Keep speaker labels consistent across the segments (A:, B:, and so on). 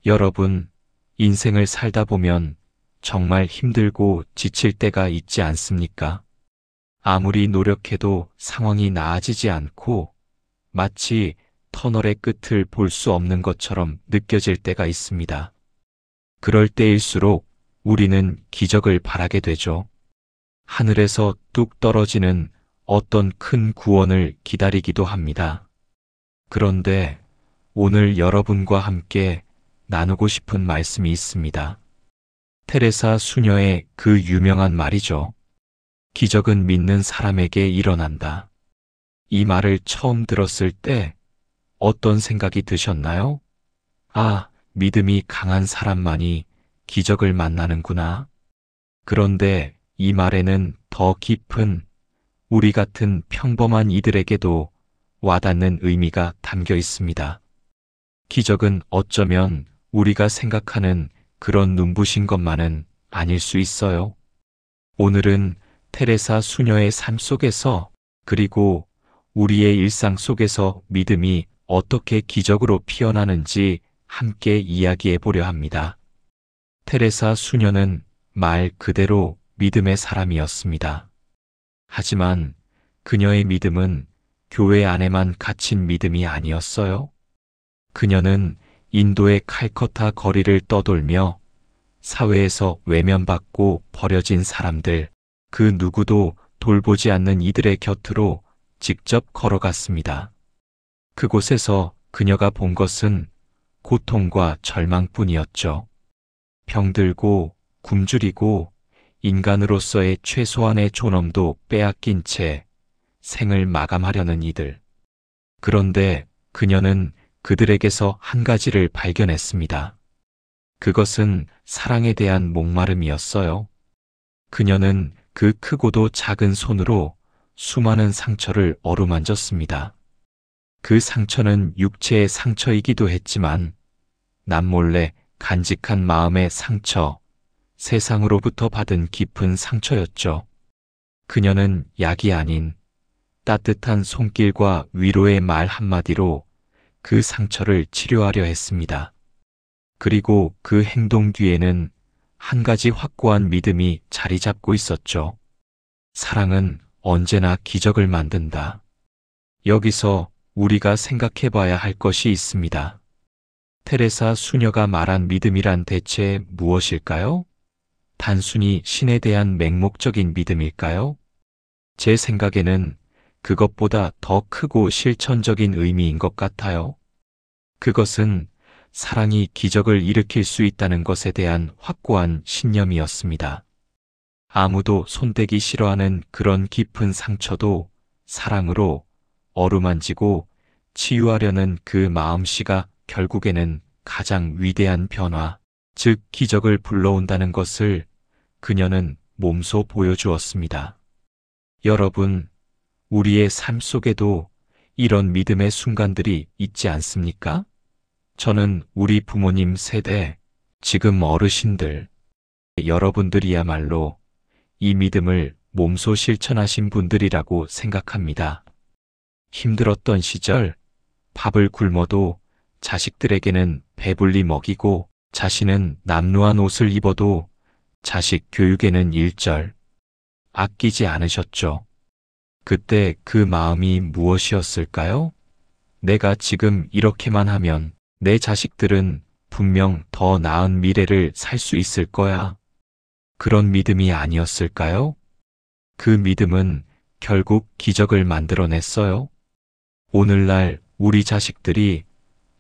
A: 여러분, 인생을 살다 보면 정말 힘들고 지칠 때가 있지 않습니까? 아무리 노력해도 상황이 나아지지 않고 마치 터널의 끝을 볼 수 없는 것처럼 느껴질 때가 있습니다. 그럴 때일수록 우리는 기적을 바라게 되죠. 하늘에서 뚝 떨어지는 어떤 큰 구원을 기다리기도 합니다. 그런데 오늘 여러분과 함께 나누고 싶은 말씀이 있습니다. 테레사 수녀의 그 유명한 말이죠. 기적은 믿는 사람에게 일어난다. 이 말을 처음 들었을 때 어떤 생각이 드셨나요? 아, 믿음이 강한 사람만이 기적을 만나는구나. 그런데 이 말에는 더 깊은 우리 같은 평범한 이들에게도 와닿는 의미가 담겨 있습니다. 기적은 어쩌면 우리가 생각하는 그런 눈부신 것만은 아닐 수 있어요. 오늘은 테레사 수녀의 삶 속에서 그리고 우리의 일상 속에서 믿음이 어떻게 기적으로 피어나는지 함께 이야기해 보려 합니다. 테레사 수녀는 말 그대로 믿음의 사람이었습니다. 하지만 그녀의 믿음은 교회 안에만 갇힌 믿음이 아니었어요. 그녀는 인도의 칼커타 거리를 떠돌며 사회에서 외면받고 버려진 사람들, 그 누구도 돌보지 않는 이들의 곁으로 직접 걸어갔습니다. 그곳에서 그녀가 본 것은 고통과 절망뿐이었죠. 병들고 굶주리고 인간으로서의 최소한의 존엄도 빼앗긴 채 생을 마감하려는 이들. 그런데 그녀는 그들에게서 한 가지를 발견했습니다. 그것은 사랑에 대한 목마름이었어요. 그녀는 그 크고도 작은 손으로 수많은 상처를 어루만졌습니다. 그 상처는 육체의 상처이기도 했지만 남몰래 간직한 마음의 상처, 세상으로부터 받은 깊은 상처였죠. 그녀는 약이 아닌 따뜻한 손길과 위로의 말 한마디로 그 상처를 치료하려 했습니다. 그리고 그 행동 뒤에는 한 가지 확고한 믿음이 자리 잡고 있었죠. 사랑은 언제나 기적을 만든다. 여기서 우리가 생각해 봐야 할 것이 있습니다. 테레사 수녀가 말한 믿음이란 대체 무엇일까요? 단순히 신에 대한 맹목적인 믿음일까요? 제 생각에는 그것보다 더 크고 실천적인 의미인 것 같아요. 그것은 사랑이 기적을 일으킬 수 있다는 것에 대한 확고한 신념이었습니다. 아무도 손대기 싫어하는 그런 깊은 상처도 사랑으로 어루만지고 치유하려는 그 마음씨가 결국에는 가장 위대한 변화, 즉 기적을 불러온다는 것을 그녀는 몸소 보여주었습니다. 여러분, 우리의 삶 속에도 이런 믿음의 순간들이 있지 않습니까? 저는 우리 부모님 세대, 지금 어르신들, 여러분들이야말로 이 믿음을 몸소 실천하신 분들이라고 생각합니다. 힘들었던 시절, 밥을 굶어도 자식들에게는 배불리 먹이고 자신은 남루한 옷을 입어도 자식 교육에는 일절 아끼지 않으셨죠. 그때 그 마음이 무엇이었을까요? 내가 지금 이렇게만 하면 내 자식들은 분명 더 나은 미래를 살 수 있을 거야. 그런 믿음이 아니었을까요? 그 믿음은 결국 기적을 만들어냈어요. 오늘날 우리 자식들이,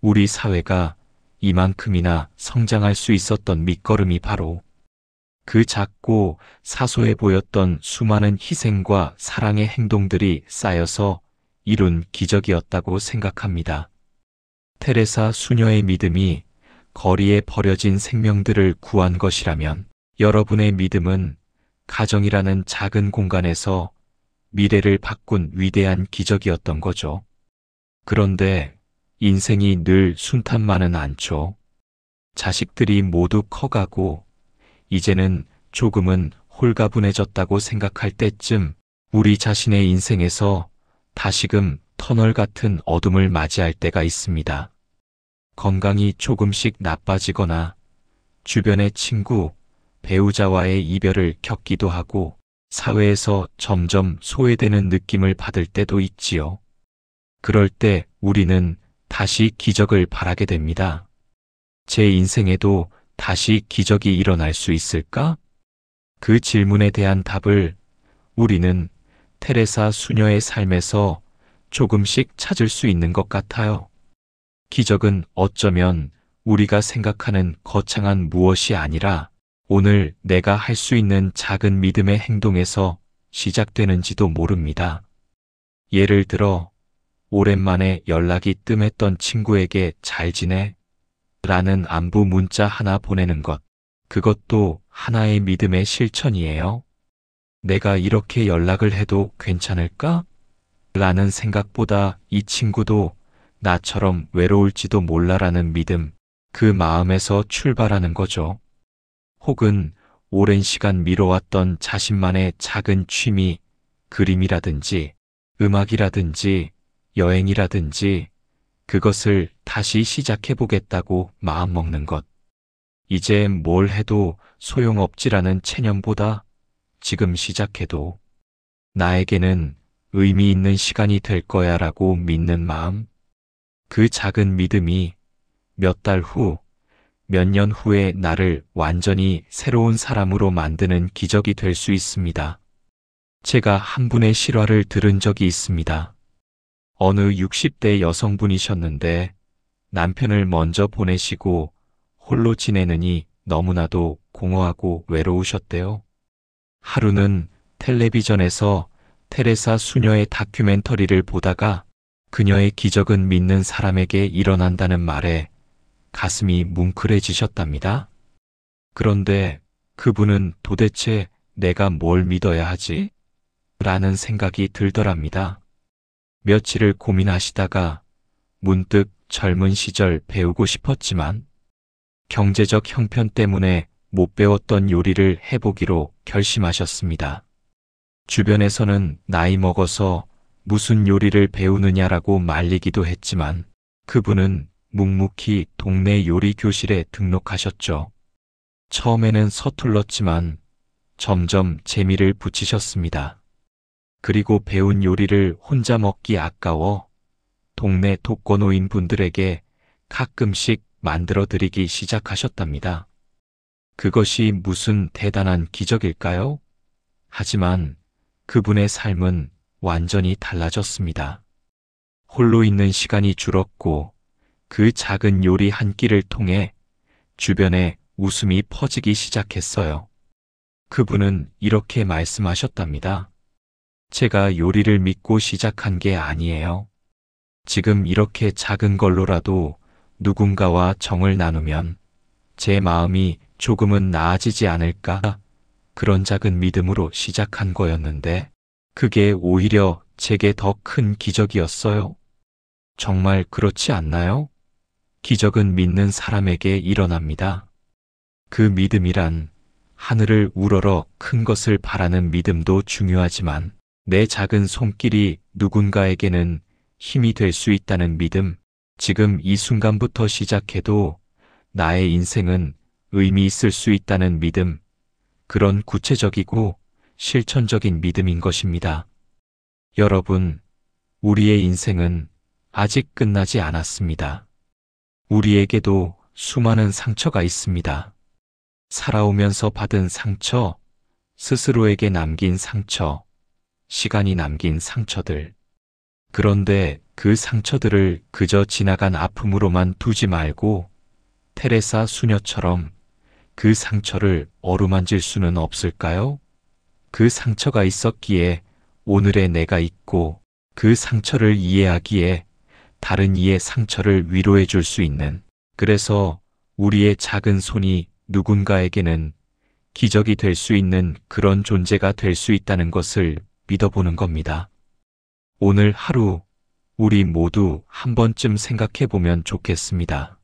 A: 우리 사회가 이만큼이나 성장할 수 있었던 밑거름이 바로 그 작고 사소해 보였던 수많은 희생과 사랑의 행동들이 쌓여서 이룬 기적이었다고 생각합니다. 테레사 수녀의 믿음이 거리에 버려진 생명들을 구한 것이라면 여러분의 믿음은 가정이라는 작은 공간에서 미래를 바꾼 위대한 기적이었던 거죠. 그런데 인생이 늘 순탄만은 않죠. 자식들이 모두 커가고 이제는 조금은 홀가분해졌다고 생각할 때쯤 우리 자신의 인생에서 다시금 터널 같은 어둠을 맞이할 때가 있습니다. 건강이 조금씩 나빠지거나 주변의 친구, 배우자와의 이별을 겪기도 하고 사회에서 점점 소외되는 느낌을 받을 때도 있지요. 그럴 때 우리는 다시 기적을 바라게 됩니다. 제 인생에도 다시 기적이 일어날 수 있을까? 그 질문에 대한 답을 우리는 테레사 수녀의 삶에서 조금씩 찾을 수 있는 것 같아요. 기적은 어쩌면 우리가 생각하는 거창한 무엇이 아니라 오늘 내가 할 수 있는 작은 믿음의 행동에서 시작되는지도 모릅니다. 예를 들어 오랜만에 연락이 뜸했던 친구에게 잘 지내? 라는 안부 문자 하나 보내는 것. 그것도 하나의 믿음의 실천이에요. 내가 이렇게 연락을 해도 괜찮을까? 라는 생각보다 이 친구도 나처럼 외로울지도 몰라라는 믿음, 그 마음에서 출발하는 거죠. 혹은 오랜 시간 미뤄왔던 자신만의 작은 취미, 그림이라든지 음악이라든지 여행이라든지 그것을 다시 시작해보겠다고 마음먹는 것. 이제 뭘 해도 소용없지라는 체념보다 지금 시작해도 나에게는 의미 있는 시간이 될 거야 라고 믿는 마음. 그 작은 믿음이 몇 달 후, 몇 년 후에 나를 완전히 새로운 사람으로 만드는 기적이 될 수 있습니다. 제가 한 분의 실화를 들은 적이 있습니다. 어느 60대 여성분이셨는데 남편을 먼저 보내시고 홀로 지내느니 너무나도 공허하고 외로우셨대요. 하루는 텔레비전에서 테레사 수녀의 다큐멘터리를 보다가 그녀의 기적은 믿는 사람에게 일어난다는 말에 가슴이 뭉클해지셨답니다. 그런데 그분은 도대체 내가 뭘 믿어야 하지? 라는 생각이 들더랍니다. 며칠을 고민하시다가 문득 젊은 시절 배우고 싶었지만 경제적 형편 때문에 못 배웠던 요리를 해보기로 결심하셨습니다. 주변에서는 나이 먹어서 무슨 요리를 배우느냐라고 말리기도 했지만 그분은 묵묵히 동네 요리 교실에 등록하셨죠. 처음에는 서툴렀지만 점점 재미를 붙이셨습니다. 그리고 배운 요리를 혼자 먹기 아까워 동네 독거노인 분들에게 가끔씩 만들어 드리기 시작하셨답니다. 그것이 무슨 대단한 기적일까요? 하지만 그분의 삶은 완전히 달라졌습니다. 홀로 있는 시간이 줄었고 그 작은 요리 한 끼를 통해 주변에 웃음이 퍼지기 시작했어요. 그분은 이렇게 말씀하셨답니다. 제가 요리를 믿고 시작한 게 아니에요. 지금 이렇게 작은 걸로라도 누군가와 정을 나누면 제 마음이 조금은 나아지지 않을까? 그런 작은 믿음으로 시작한 거였는데 그게 오히려 제게 더 큰 기적이었어요. 정말 그렇지 않나요? 기적은 믿는 사람에게 일어납니다. 그 믿음이란 하늘을 우러러 큰 것을 바라는 믿음도 중요하지만 내 작은 손길이 누군가에게는 힘이 될 수 있다는 믿음, 지금 이 순간부터 시작해도 나의 인생은 의미 있을 수 있다는 믿음, 그런 구체적이고 실천적인 믿음인 것입니다. 여러분, 우리의 인생은 아직 끝나지 않았습니다. 우리에게도 수많은 상처가 있습니다. 살아오면서 받은 상처, 스스로에게 남긴 상처, 시간이 남긴 상처들. 그런데 그 상처들을 그저 지나간 아픔으로만 두지 말고 테레사 수녀처럼 그 상처를 어루만질 수는 없을까요? 그 상처가 있었기에 오늘의 내가 있고 그 상처를 이해하기에 다른 이의 상처를 위로해 줄 수 있는, 그래서 우리의 작은 손이 누군가에게는 기적이 될 수 있는 그런 존재가 될 수 있다는 것을 믿어보는 겁니다. 오늘 하루 우리 모두 한 번쯤 생각해 보면 좋겠습니다.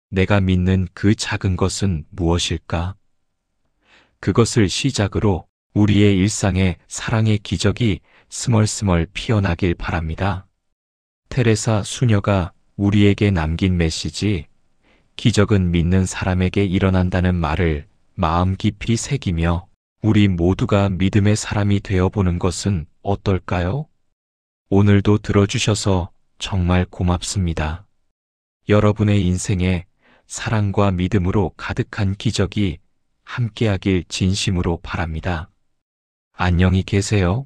A: 내가 믿는 그 작은 것은 무엇일까? 그것을 시작으로 우리의 일상에 사랑의 기적이 스멀스멀 피어나길 바랍니다. 테레사 수녀가 우리에게 남긴 메시지, 기적은 믿는 사람에게 일어난다는 말을 마음 깊이 새기며 우리 모두가 믿음의 사람이 되어보는 것은 어떨까요? 오늘도 들어주셔서 정말 고맙습니다. 여러분의 인생에 사랑과 믿음으로 가득한 기적이 함께하길 진심으로 바랍니다. 안녕히 계세요.